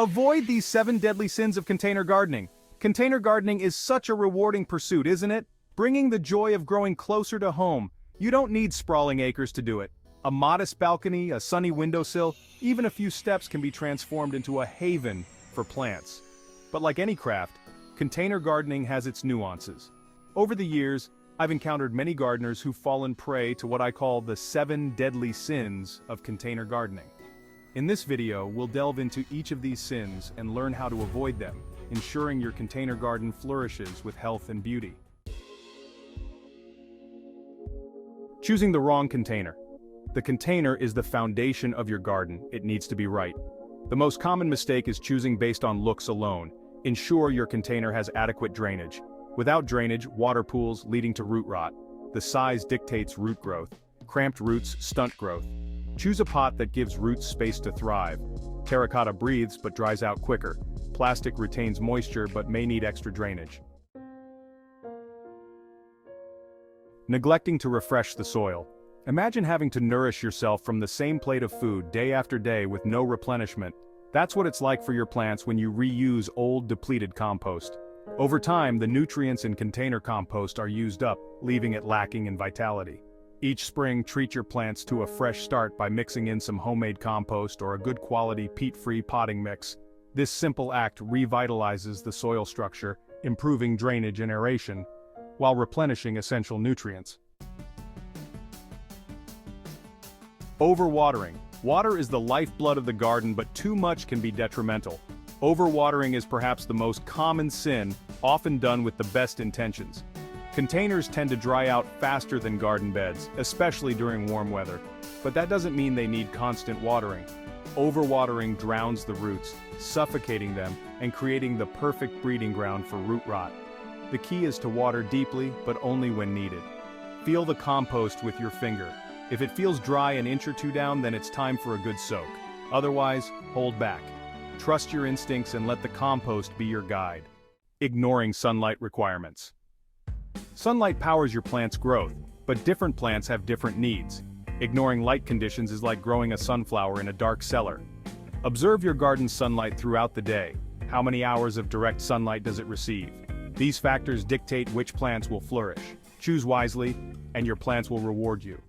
Avoid these 7 deadly sins of container gardening. Container gardening is such a rewarding pursuit, isn't it? Bringing the joy of growing closer to home. You don't need sprawling acres to do it. A modest balcony, a sunny windowsill, even a few steps can be transformed into a haven for plants. But like any craft, container gardening has its nuances. Over the years, I've encountered many gardeners who've fallen prey to what I call the 7 deadly sins of container gardening. In this video, we'll delve into each of these sins and learn how to avoid them, ensuring your container garden flourishes with health and beauty. Choosing the wrong container. The container is the foundation of your garden. It needs to be right. The most common mistake is choosing based on looks alone. Ensure your container has adequate drainage. Without drainage, water pools leading to root rot. The size dictates root growth. Cramped roots stunt growth. Choose a pot that gives roots space to thrive. Terracotta breathes but dries out quicker. Plastic retains moisture but may need extra drainage. Neglecting to refresh the soil. Imagine having to nourish yourself from the same plate of food day after day with no replenishment. That's what it's like for your plants when you reuse old, depleted compost. Over time, the nutrients in container compost are used up, leaving it lacking in vitality. Each spring, treat your plants to a fresh start by mixing in some homemade compost or a good quality peat-free potting mix. This simple act revitalizes the soil structure, improving drainage and aeration, while replenishing essential nutrients. Overwatering. Water is the lifeblood of the garden, but too much can be detrimental. Overwatering is perhaps the most common sin, often done with the best intentions. Containers tend to dry out faster than garden beds, especially during warm weather. But that doesn't mean they need constant watering. Overwatering drowns the roots, suffocating them and creating the perfect breeding ground for root rot. The key is to water deeply, but only when needed. Feel the compost with your finger. If it feels dry an inch or two down, then it's time for a good soak. Otherwise, hold back. Trust your instincts and let the compost be your guide. Ignoring sunlight requirements. Sunlight powers your plant's growth, but different plants have different needs. Ignoring light conditions is like growing a sunflower in a dark cellar. Observe your garden's sunlight throughout the day. How many hours of direct sunlight does it receive? These factors dictate which plants will flourish. Choose wisely, and your plants will reward you.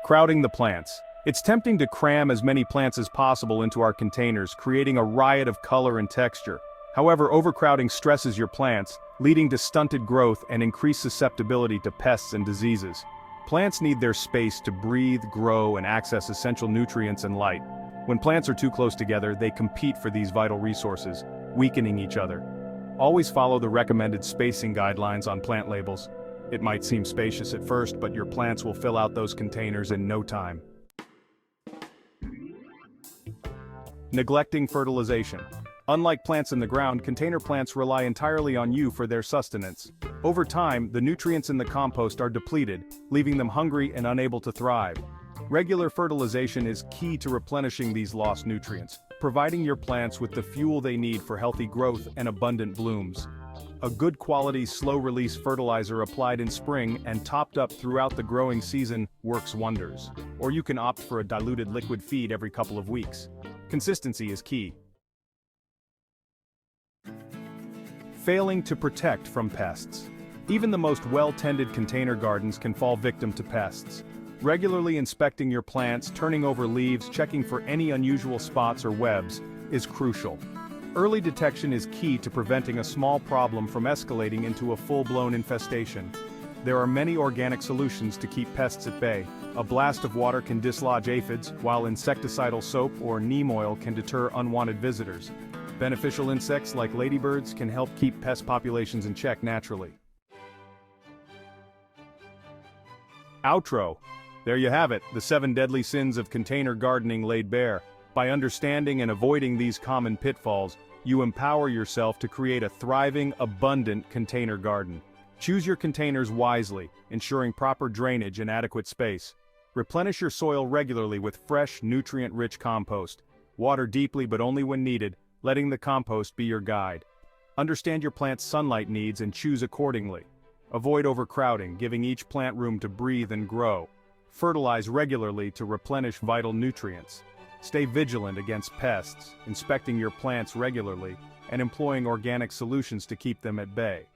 Crowding the plants. It's tempting to cram as many plants as possible into our containers, creating a riot of color and texture. However, overcrowding stresses your plants, leading to stunted growth and increased susceptibility to pests and diseases. Plants need their space to breathe, grow, and access essential nutrients and light. When plants are too close together, they compete for these vital resources, weakening each other. Always follow the recommended spacing guidelines on plant labels. It might seem spacious at first, but your plants will fill out those containers in no time. Neglecting fertilization. Unlike plants in the ground, container plants rely entirely on you for their sustenance. Over time, the nutrients in the compost are depleted, leaving them hungry and unable to thrive. Regular fertilization is key to replenishing these lost nutrients, providing your plants with the fuel they need for healthy growth and abundant blooms. A good quality, slow-release fertilizer applied in spring and topped up throughout the growing season works wonders. Or you can opt for a diluted liquid feed every couple of weeks. Consistency is key. Failing to protect from pests. Even the most well-tended container gardens can fall victim to pests. Regularly inspecting your plants, turning over leaves, checking for any unusual spots or webs is crucial. Early detection is key to preventing a small problem from escalating into a full-blown infestation. There are many organic solutions to keep pests at bay. A blast of water can dislodge aphids, while insecticidal soap or neem oil can deter unwanted visitors. Beneficial insects like ladybirds can help keep pest populations in check naturally. Outro. There you have it, the 7 deadly sins of container gardening laid bare. By understanding and avoiding these common pitfalls, you empower yourself to create a thriving, abundant container garden. Choose your containers wisely, ensuring proper drainage and adequate space. Replenish your soil regularly with fresh, nutrient-rich compost. Water deeply but only when needed, letting the compost be your guide. Understand your plant's sunlight needs and choose accordingly. Avoid overcrowding, giving each plant room to breathe and grow. Fertilize regularly to replenish vital nutrients. Stay vigilant against pests, inspecting your plants regularly, and employing organic solutions to keep them at bay.